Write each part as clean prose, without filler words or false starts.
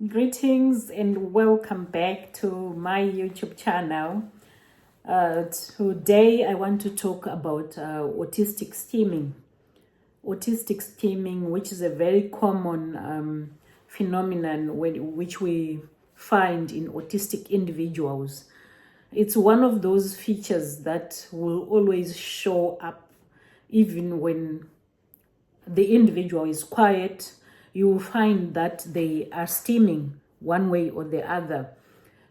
Greetings and welcome back to my YouTube channel. Today I want to talk about autistic stimming. Autistic stimming, which is a very common phenomenon which we find in autistic individuals. It's one of those features that will always show up even when the individual is quiet. You will find that they are stimming one way or the other.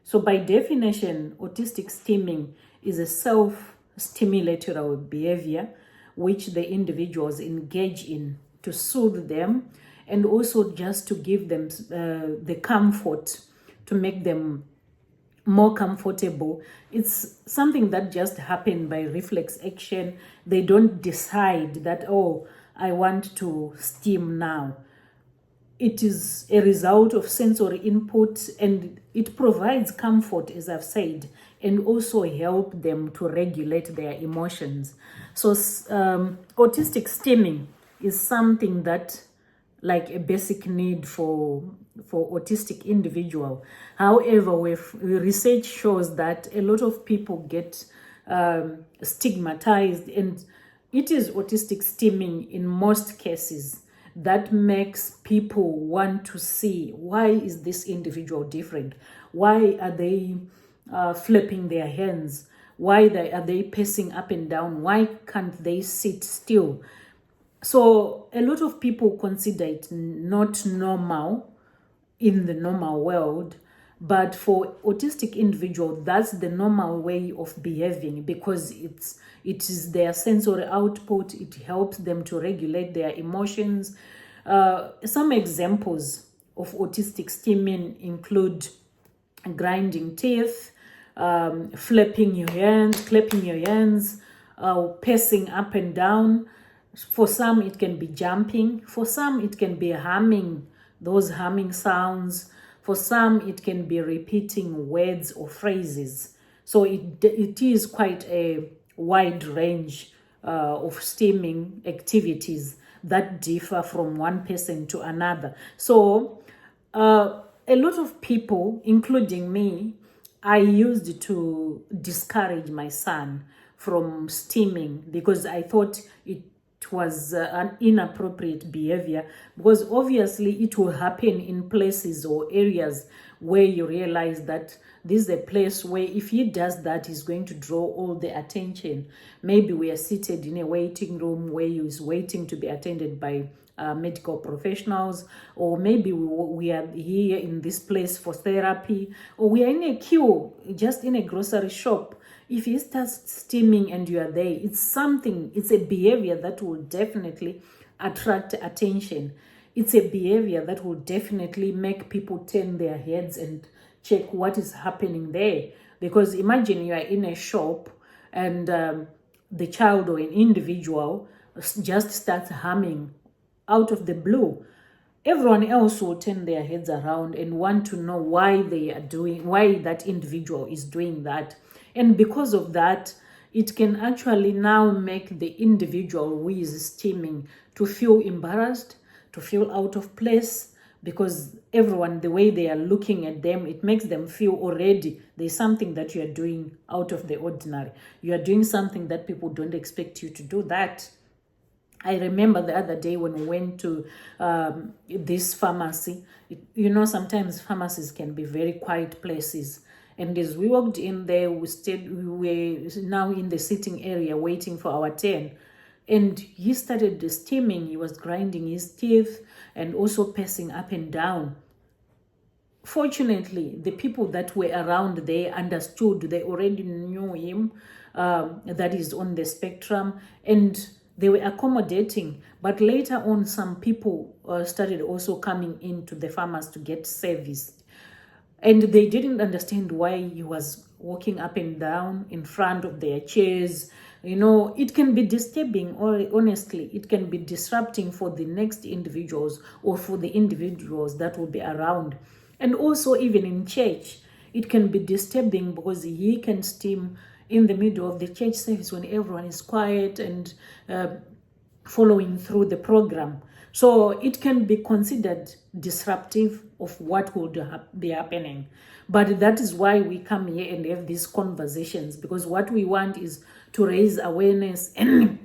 So by definition, autistic stimming is a self-stimulatory behavior which the individuals engage in to soothe them and also just to give them the comfort, to make them more comfortable. It's something that just happened by reflex action. They don't decide that, oh, I want to stim now. It is a result of sensory input, and it provides comfort, as I've said, and also help them to regulate their emotions. So autistic stimming is something that like a basic need for autistic individual. However, research shows that a lot of people get stigmatized, and it is autistic stimming in most cases that makes people want to see, why is this individual different? Why are they flipping their hands? Why are they pacing up and down? Why can't they sit still? So a lot of people consider it not normal in the normal world, but for autistic individual, that's the normal way of behaving because it is their sensory output. It helps them to regulate their emotions. Some examples of autistic stimming include grinding teeth, flapping your hands, clapping your hands, pacing up and down. For some, it can be jumping. For some, it can be humming, those humming sounds. For some, it can be repeating words or phrases. So it is quite a wide range of stimming activities that differ from one person to another. So a lot of people, including me, I used to discourage my son from stimming because I thought it was an inappropriate behavior, because obviously it will happen in places or areas where you realize that this is a place where if he does that, he's going to draw all the attention. Maybe we are seated in a waiting room where he is waiting to be attended by medical professionals, or maybe we are here in this place for therapy, or we are in a queue just in a grocery shop. If he starts stimming and you are there, it's a behavior that will definitely attract attention. It's a behavior that will definitely make people turn their heads and check what is happening there. Because imagine you are in a shop and the child or an individual just starts humming out of the blue. Everyone else will turn their heads around and want to know why that individual is doing that. And because of that, it can actually now make the individual who is stimming to feel embarrassed, to feel out of place, because everyone, the way they are looking at them, it makes them feel already there's something that you are doing out of the ordinary. You are doing something that people don't expect you to do that. I remember the other day when we went to this pharmacy. Sometimes pharmacies can be very quiet places. And as we walked in there, we were now in the sitting area waiting for our turn. And he started stimming. He was grinding his teeth and also pacing up and down. Fortunately, the people that were around there understood. They already knew him, that is on the spectrum, and they were accommodating. But later on, some people started also coming into the pharmacy to get service. And they didn't understand why he was walking up and down in front of their chairs. It can be disturbing, or honestly, it can be disrupting for the next individuals or for the individuals that will be around. And also even in church, it can be disturbing because he can stim in the middle of the church service when everyone is quiet and following through the program. So it can be considered disruptive of what would be happening. But that is why we come here and have these conversations, because what we want is to raise awareness and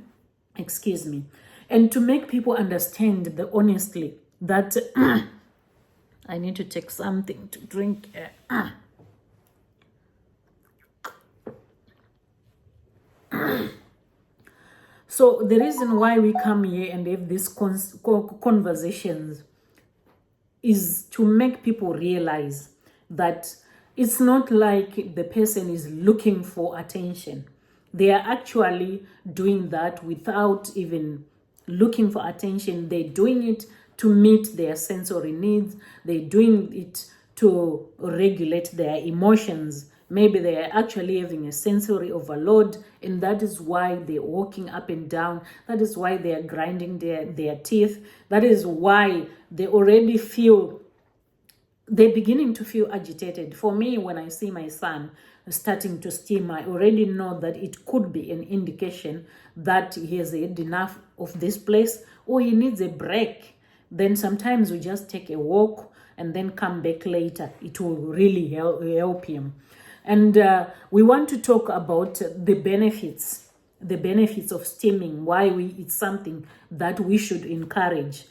excuse me, and to make people understand that honestly that I need to take something to drink. So the reason why we come here and have these conversations is to make people realize that it's not like the person is looking for attention. They are actually doing that without even looking for attention. They're doing it to meet their sensory needs. They're doing it to regulate their emotions. Maybe they are actually having a sensory overload, and that is why they're walking up and down. That is why they are grinding their teeth. That is why they already feel, they're beginning to feel agitated. For me, when I see my son starting to steam, I already know that it could be an indication that he has had enough of this place or he needs a break. Then sometimes we just take a walk and then come back later. It will really help him. And we want to talk about the benefits of steaming, why it's something that we should encourage.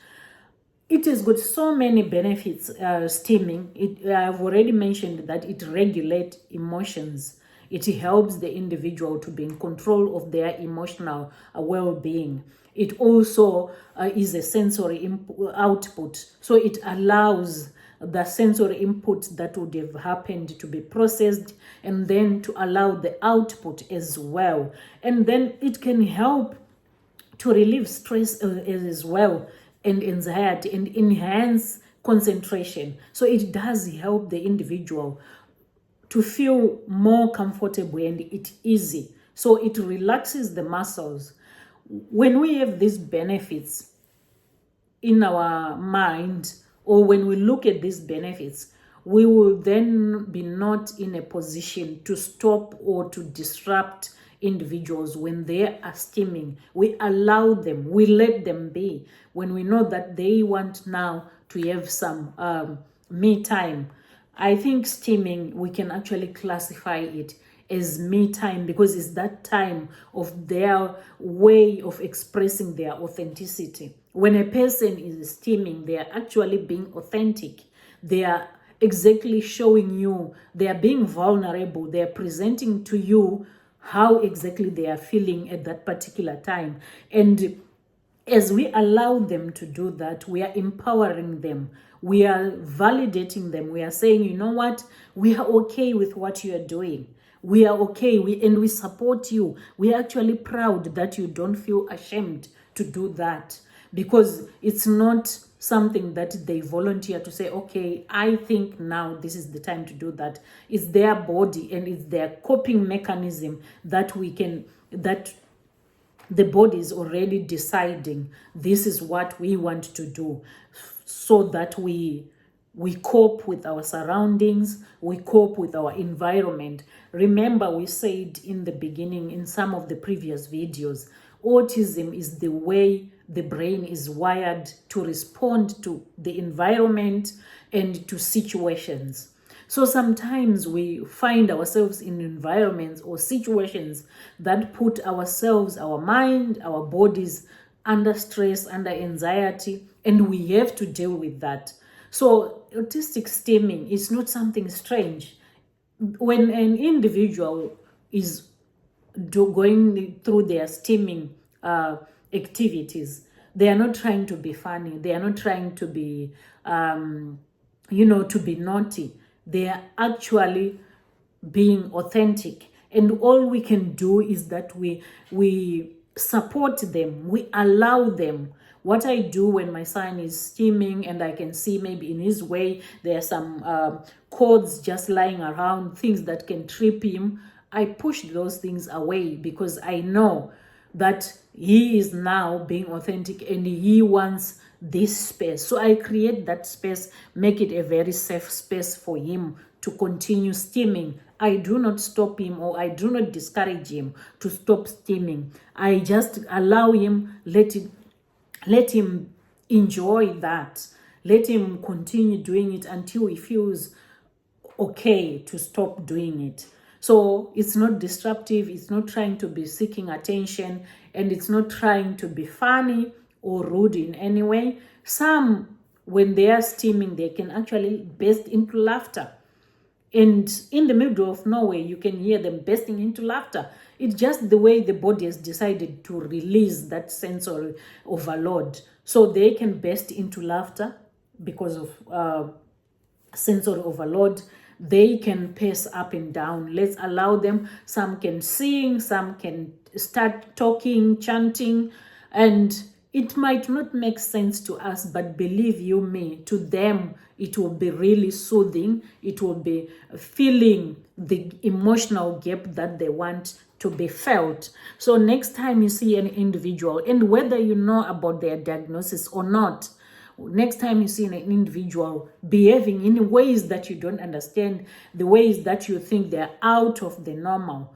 It has got so many benefits, steaming. I've already mentioned that it regulates emotions. It helps the individual to be in control of their emotional well-being. It also is a sensory output. So it allows the sensory input that would have happened to be processed and then to allow the output as well. And then it can help to relieve stress as well, and anxiety, and enhance concentration. So it does help the individual to feel more comfortable and it's easy. So it relaxes the muscles. When we have these benefits in our mind, or when we look at these benefits, we will then be not in a position to stop or to disrupt individuals when they are steaming. We allow them, we let them be. When we know that they want now to have some me time, I think steaming, we can actually classify it as me time, because it's that time of their way of expressing their authenticity. When a person is steaming, they are actually being authentic. They are exactly showing you, they are being vulnerable. They are presenting to you how exactly they are feeling at that particular time. And as we allow them to do that, we are empowering them. We are validating them. We are saying, you know what? We are okay with what you are doing. We are okay. And we support you. We are actually proud that you don't feel ashamed to do that, because it's not something that they volunteer to say, okay, I think now this is the time to do that. It's their body and it's their coping mechanism that the body is already deciding this is what we want to do, so that we cope with our surroundings, we cope with our environment. Remember, we said in the beginning, in some of the previous videos, autism is the way the brain is wired to respond to the environment and to situations. So sometimes we find ourselves in environments or situations that put ourselves, our mind, our bodies under stress, under anxiety, and we have to deal with that. So autistic steaming is not something strange. When an individual is going through their steaming activities, they are not trying to be funny. They are not trying to be, to be naughty. They are actually being authentic. And all we can do is that we support them. We allow them. What I do when my son is steaming and I can see maybe in his way there are some cords just lying around, things that can trip him, I push those things away, because I know that he is now being authentic and he wants this space. So I create that space, make it a very safe space for him to continue steaming. I do not stop him, or I do not discourage him to stop steaming. I just allow him, let him enjoy that. Let him continue doing it until he feels okay to stop doing it. So it's not disruptive, it's not trying to be seeking attention, and it's not trying to be funny or rude in any way. Some, when they are stimming, they can actually burst into laughter. And in the middle of nowhere, you can hear them bursting into laughter. It's just the way the body has decided to release that sensory overload. So they can burst into laughter because of sensory overload. They can pace up and down. Let's allow them. Some can sing, some can start talking, chanting, and it might not make sense to us, but believe you me, to them it will be really soothing. It will be filling the emotional gap that they want to be felt. So next time you see an individual, and whether you know about their diagnosis or not, next time you see an individual behaving in ways that you don't understand, the ways that you think they're out of the normal,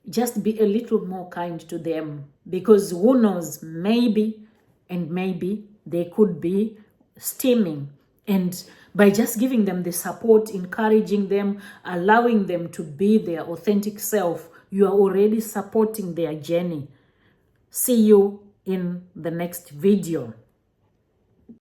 just be a little more kind to them, because who knows, maybe they could be stimming. And by just giving them the support, encouraging them, allowing them to be their authentic self, you are already supporting their journey. See you in the next video.